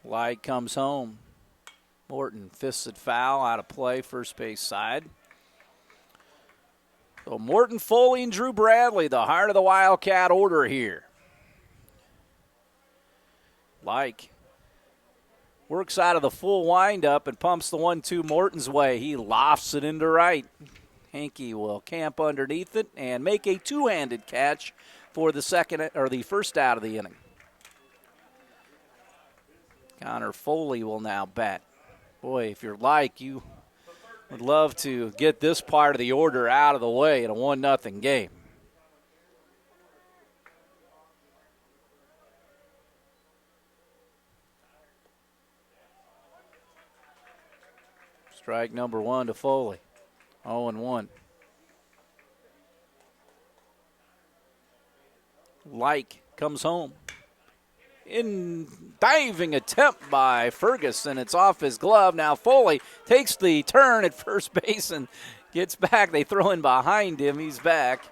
Light comes home. Morton fisted foul out of play, first base side. So Morton, Foley, and Drew Bradley, the heart of the Wildcat order here. Like works out of the full windup and pumps the 1-2 Morton's way. He lofts it into right. Hankey will camp underneath it and make a two-handed catch for the first out of the inning. Connor Foley will now bat. Boy, if you're like, you would love to get this part of the order out of the way in a 1-0 game. Strike number 1 to Foley. 0-1. Like comes home. In diving attempt by Ferguson. It's off his glove. Now Foley takes the turn at first base and gets back. They throw in behind him. He's back.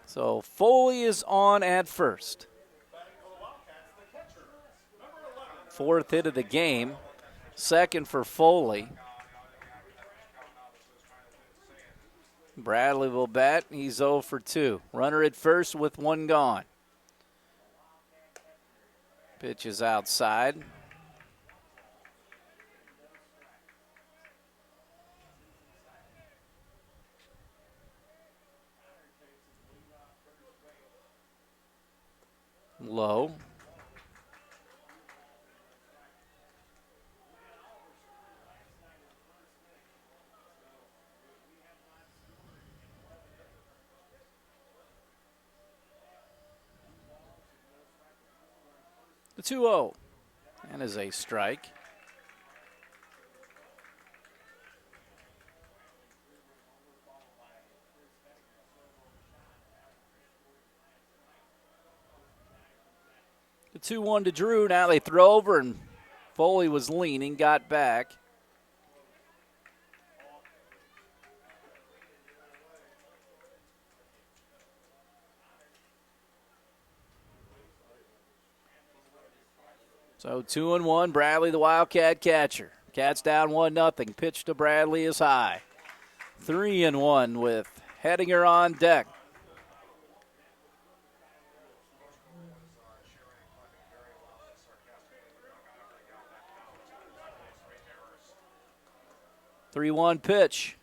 So Foley is on at first. 4th hit of the game. 2nd for Foley. Bradley will bat. He's 0 for 2. Runner at first with 1 gone. Pitch is outside. Low. The 2-0. And is a strike. The 2-1 to Drew. Now they throw over, and Foley was leaning, got back. So 2-1, Bradley, the Wildcat catcher. Cats down 1-0. Pitch to Bradley is high. 3-1 with Hedinger on deck. The 3-1 pitch.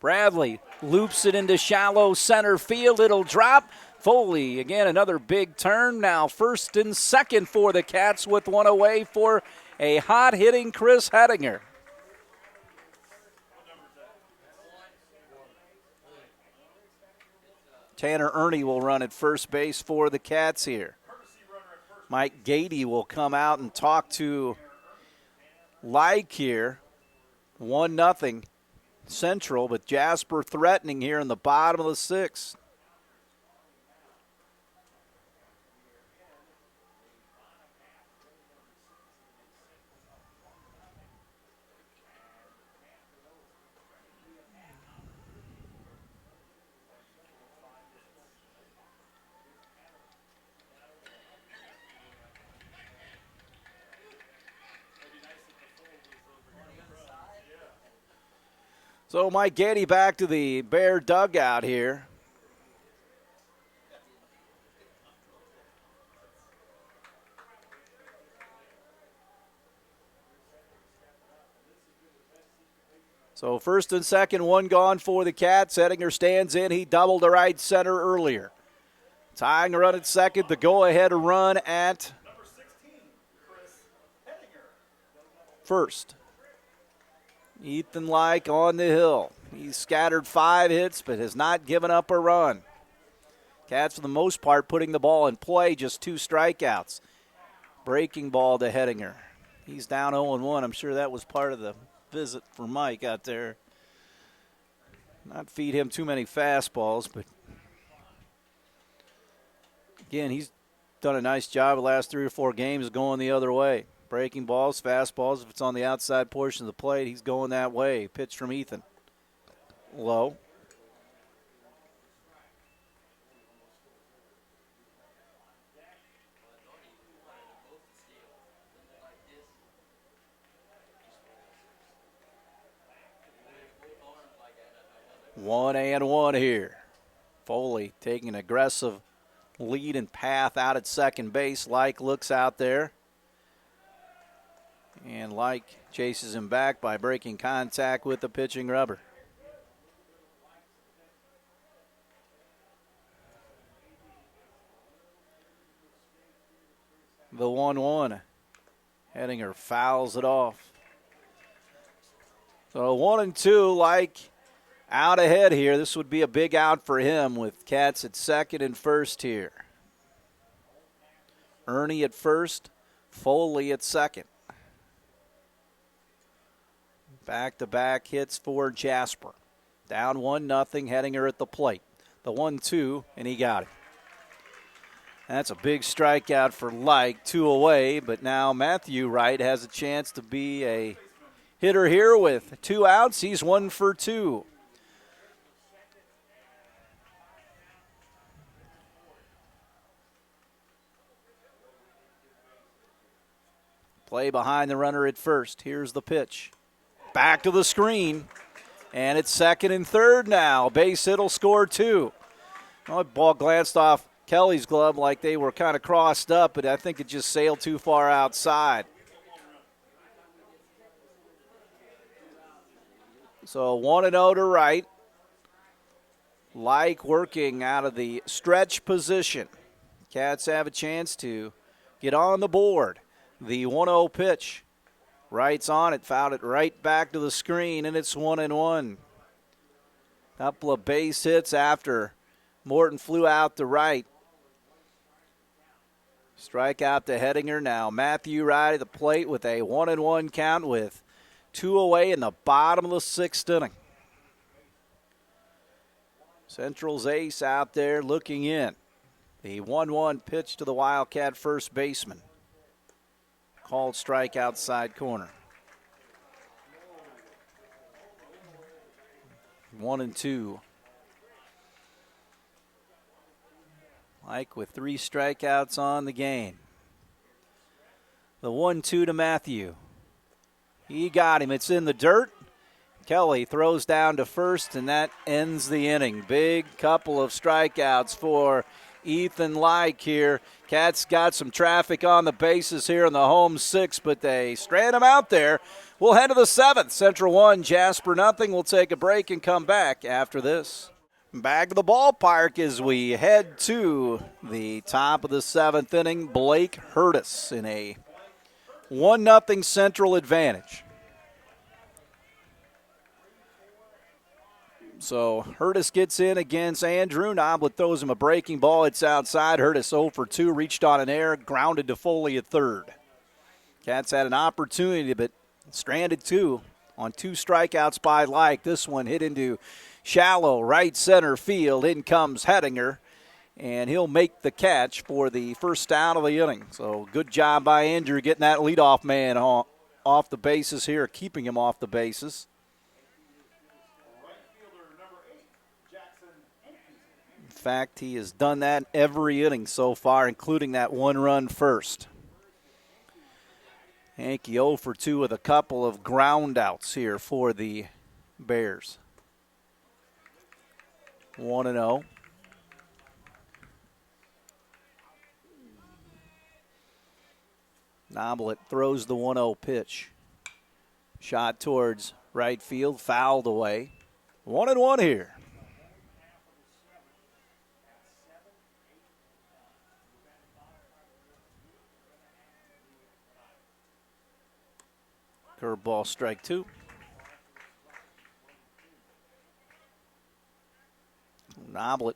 Bradley loops it into shallow center field. It'll drop. Foley, again, another big turn. Now 1st and 2nd for the Cats with 1 away for a hot-hitting Chris Hedinger. Tanner Ernie will run at first base for the Cats here. Mike Gady will come out and talk to Like here. 1-0 Central, but Jasper threatening here in the bottom of the 6th. So Mike Gady back to the Bear dugout here. So 1st and 2nd, 1 gone for the Cats. Hedinger stands in. He doubled to right center earlier. Tying a run at 2nd, the go-ahead run at 1st. Ethan Like on the hill. He's scattered 5 hits, but has not given up a run. Cats, for the most part, putting the ball in play, just 2 strikeouts. Breaking ball to Hedinger. He's down 0-1. I'm sure that was part of the visit for Mike out there. Not feed him too many fastballs, but again, he's done a nice job the last 3 or 4 games going the other way. Breaking balls, fastballs. If it's on the outside portion of the plate, he's going that way. Pitch from Ethan. Low. One and one here. Foley taking an aggressive lead and path out at second base. Like looks out there. And Like chases him back by breaking contact with the pitching rubber. The 1-1. Hettinger fouls it off. So 1-2, like out ahead here. This would be a big out for him with Cats at second and first here. Ernie at first, Foley at second. Back-to-back hits for Jasper. Down 1-0, Hettinger at the plate. The 1-2, and he got it. That's a big strikeout for Like, 2 away, but now Matthew Wright has a chance to be a hitter here with 2 outs. He's 1 for 2. Play behind the runner at first. Here's the pitch. Back to the screen. And it's second and third now. Base hit will score 2. Well, the ball glanced off Kelly's glove like they were kind of crossed up, but I think it just sailed too far outside. So 1-0 to Wright. Like working out of the stretch position. Cats have a chance to get on the board. The 1-0 pitch. Wright's on it, fouled it right back to the screen, and it's 1-1. Couple of base hits after Morton flew out to right. Strikeout to Hettinger now. Matthew Wright at the plate with a 1-1 count with 2 away in the bottom of the 6th inning. Central's ace out there looking in. The 1-1 pitch to the Wildcat first baseman. Called strike outside corner. 1-2. Mike with 3 strikeouts on the game. The 1-2 to Matthew. He got him. It's in the dirt. Kelly throws down to first, and that ends the inning. Big couple of strikeouts for Ethan Like here. Cats got some traffic on the bases here in the home 6, but they strand him out there. We'll head to the 7th. Central 1, Jasper nothing. We'll take a break and come back after this. Back to the ballpark as we head to the top of the 7th inning. Blake Hurtis in a 1-0 Central advantage. So Hurtis gets in against Andrew. Noblet throws him a breaking ball. It's outside. Hurtis 0 for 2, reached on an error, grounded to Foley at third. Cats had an opportunity, but stranded 2 on 2 strikeouts by Like. This one hit into shallow right center field. In comes Hettinger, and he'll make the catch for the first out of the inning. So good job by Andrew getting that leadoff man off the bases here, keeping him off the bases. In fact, he has done that every inning so far, including that 1-run first. Hankey 0 for 2 with a couple of ground outs here for the Bears. 1-0. Noblet throws the 1-0 pitch. Shot towards right field, fouled away. 1-1 here. Curveball, strike 2. Noblet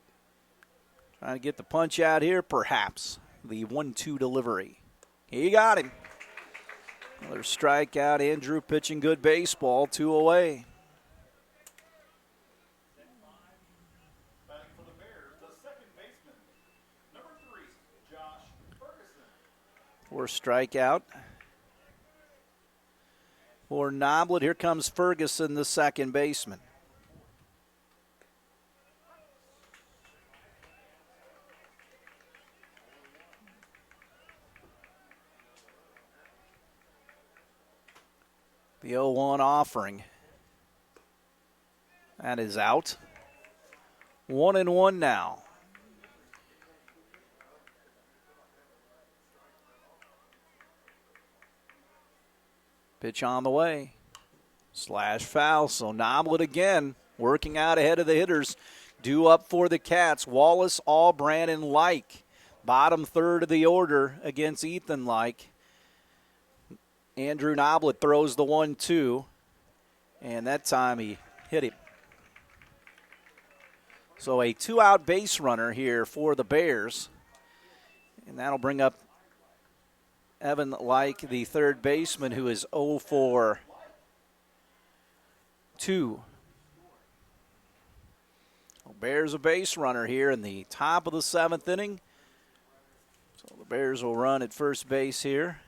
trying to get the punch out here, perhaps. The 1-2 delivery. He got him. Another strikeout. Andrew pitching good baseball, 2 away. Batting for the Bears, the second baseman, number 3, Josh Ferguson. For strikeout. For Noblet, here comes Ferguson, the second baseman. The 0-1 offering. That is out. 1-1 now. Pitch on the way. Slash foul. So Noblet again working out ahead of the hitters. Due up for the Cats. Wallace, Allbrand, and Like. bottom third of the order against Ethan Like. Andrew Noblet throws the 1-2, and that time he hit him. So a 2-out base runner here for the Bears, and that'll bring up Evan Like, the third baseman, who is 0 for 2. Bears a base runner here in the top of the 7th inning. So the Bears will run at first base here.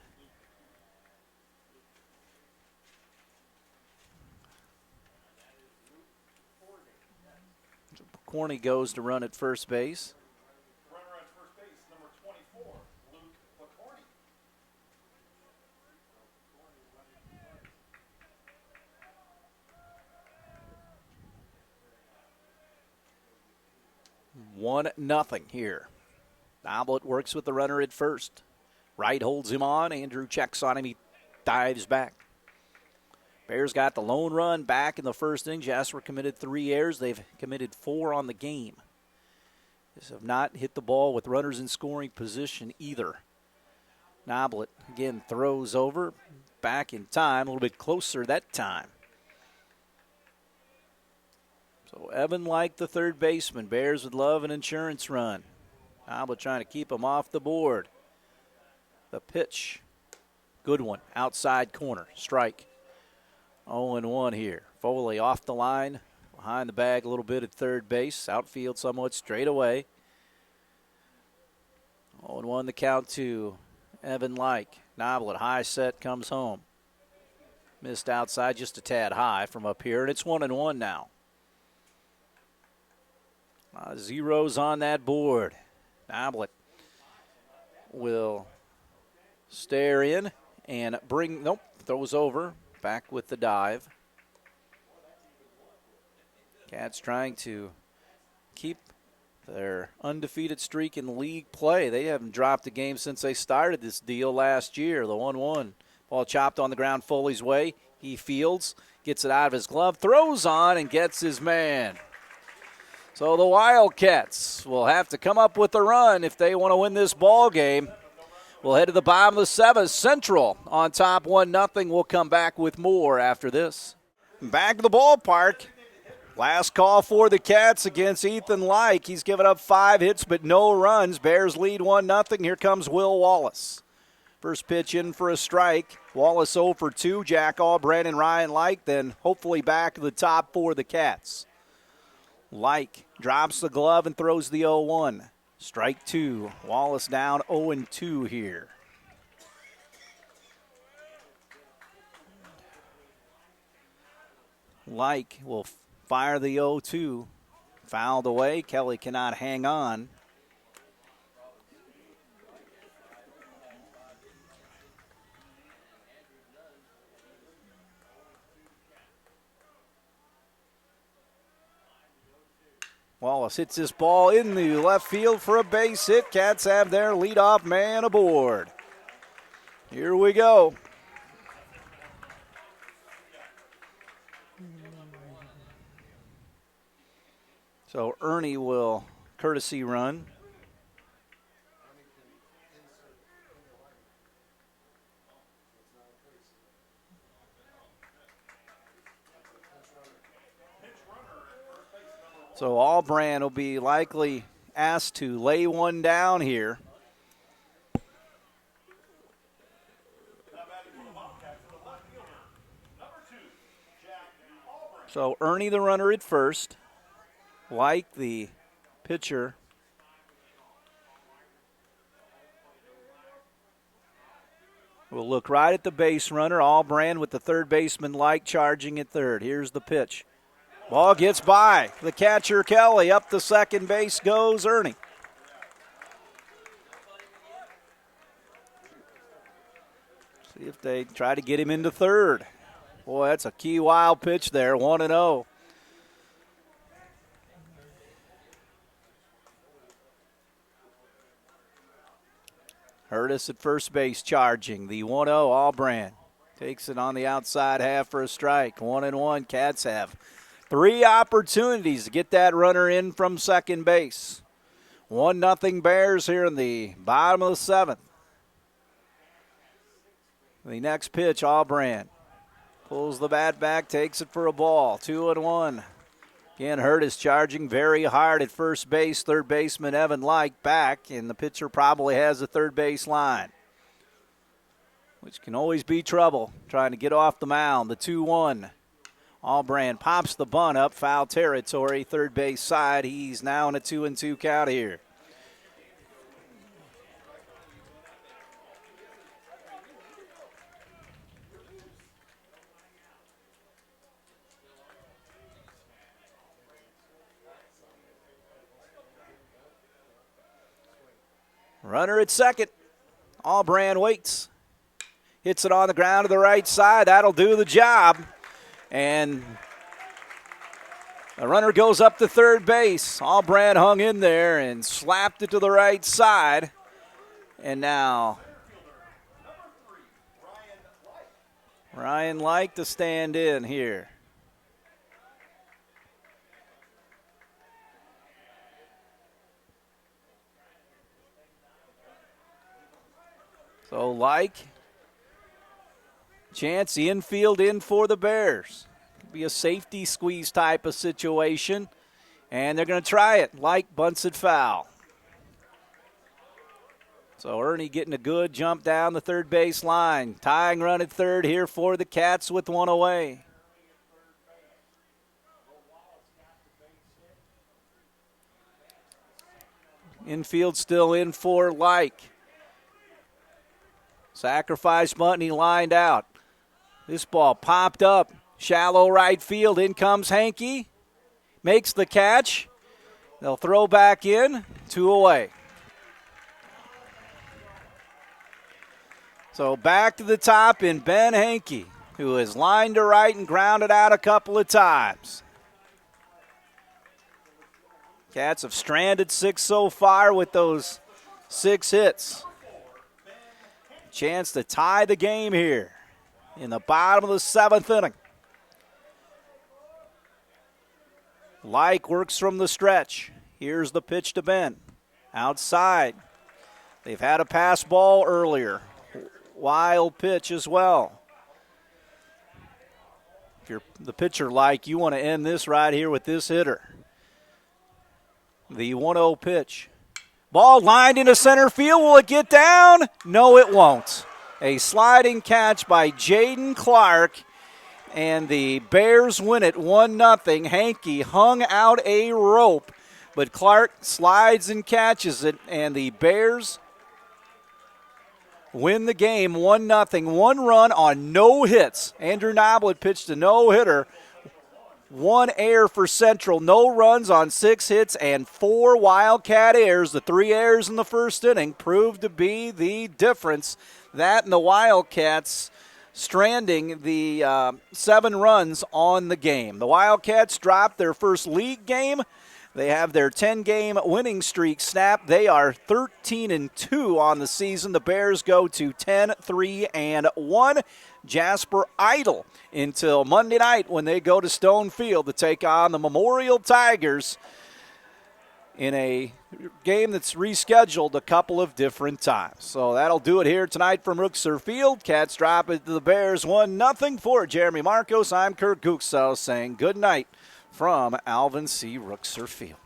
Corney goes to run at first base. Runner at first base, number 24, Luke LaCorney. One nothing here. Noblet works with the runner at first. Wright holds him on. Andrew checks on him. He dives back. Bears got the lone run back in the first inning. Jasper committed 3 errors. They've committed 4 on the game. They have not hit the ball with runners in scoring position either. Noblet again throws over. Back in time, a little bit closer that time. So Evan Like, the third baseman. Bears would love an insurance run. Noblet trying to keep him off the board. The pitch. Good one. Outside corner. Strike. 0-1 here. Foley off the line. Behind the bag a little bit at third base. Outfield somewhat straight away. 0-1 the count to Evan Like. Noblet, high set, comes home. Missed outside just a tad high from up here, and it's 1-1 now. Zeros on that board. Noblet will stare in and bring, nope, throws over. Back with the dive. Cats trying to keep their undefeated streak in league play. They haven't dropped a game since they started this deal last year. The 1-1. Ball chopped on the ground Foley's way. He fields, gets it out of his glove, throws on, and gets his man. So the Wildcats will have to come up with a run if they want to win this ball game. We'll head to the bottom of the 7th. Central on top 1-0. We'll come back with more after this. Back to the ballpark. Last call for the Cats against Ethan Like. He's given up 5 hits but no runs. Bears lead 1-0. Here comes Will Wallace. First pitch in for a strike. Wallace 0 for 2. Jack Allbrand and Ryan Like, then hopefully back to the top for the Cats. Like drops the glove and throws the 0-1. Strike 2. Wallace down 0-2 here. Like will fire the 0-2. Fouled away. Kelly cannot hang on. Wallace hits this ball in the left field for a base hit. Cats have their leadoff man aboard. Here we go. So Ernie will courtesy run. So Allbrand will be likely asked to lay one down here. So Ernie the runner at first. Like the pitcher. We'll look right at the base runner. Allbrand with the third baseman Like charging at third. Here's the pitch. Ball gets by the catcher Kelly. Up to second base goes Ernie. See if they try to get him into third. Boy, that's a key wild pitch there. 1-0. Hurtis at first base charging. The 1-0 Allbrand takes it on the outside half for a strike. 1-1. Cats have 3 opportunities to get that runner in from second base. 1-0 Bears here in the bottom of the 7th. The next pitch, Albrand pulls the bat back, takes it for a ball. 2-1. Again, Hurt is charging very hard at first base. Third baseman Evan Like back, and the pitcher probably has the third base line, which can always be trouble trying to get off the mound. The 2-1. Albrand pops the bunt up, foul territory, third base side. He's now in a 2-2 count here. Runner at second. Albrand waits. Hits it on the ground to the right side. That'll do the job. And the runner goes up to third base. Albrand hung in there and slapped it to the right side. And now Ryan Like to stand in here. So Like, chance the infield in for the Bears. Could be a safety squeeze type of situation. And they're going to try it. Like bunts it foul. So Ernie getting a good jump down the third base line. Tying run at third here for the Cats with one away. Infield still in for Like. Sacrifice bunt, and he lined out. This ball popped up. Shallow right field. In comes Hankey. Makes the catch. They'll throw back in. 2 away. So back to the top in Ben Hankey, who has lined to right and grounded out a couple of times. Cats have stranded 6 so far with those 6 hits. Chance to tie the game here in the bottom of the 7th inning. Like works from the stretch. Here's the pitch to Ben. Outside. They've had a pass ball earlier. Wild pitch as well. If you're the pitcher, Like, you want to end this right here with this hitter. The 1-0 pitch. Ball lined into center field. Will it get down? No, it won't. A sliding catch by Jaden Clark, and the Bears win it 1-0. Hankey hung out a rope, but Clark slides and catches it, and the Bears win the game 1-0. 1 run on no hits. Andrew Noblet pitched a no-hitter. 1 error for Central. No runs on 6 hits and 4 Wildcat errors. The 3 errors in the first inning proved to be the difference. That and the Wildcats stranding the 7 runs on the game. The Wildcats dropped their first league game. They have their 10-game winning streak snapped. They are 13-2 on the season. The Bears go to 10-3-1. Jasper idle until Monday night when they go to Stone Field to take on the Memorial Tigers in a game that's rescheduled a couple of different times. So that'll do it here tonight from Rooksor Field. Cats drop it to the Bears 1-0. For Jeremy Marcos, I'm Kurt Guxo saying good night from Alvin C. Rooksor Field.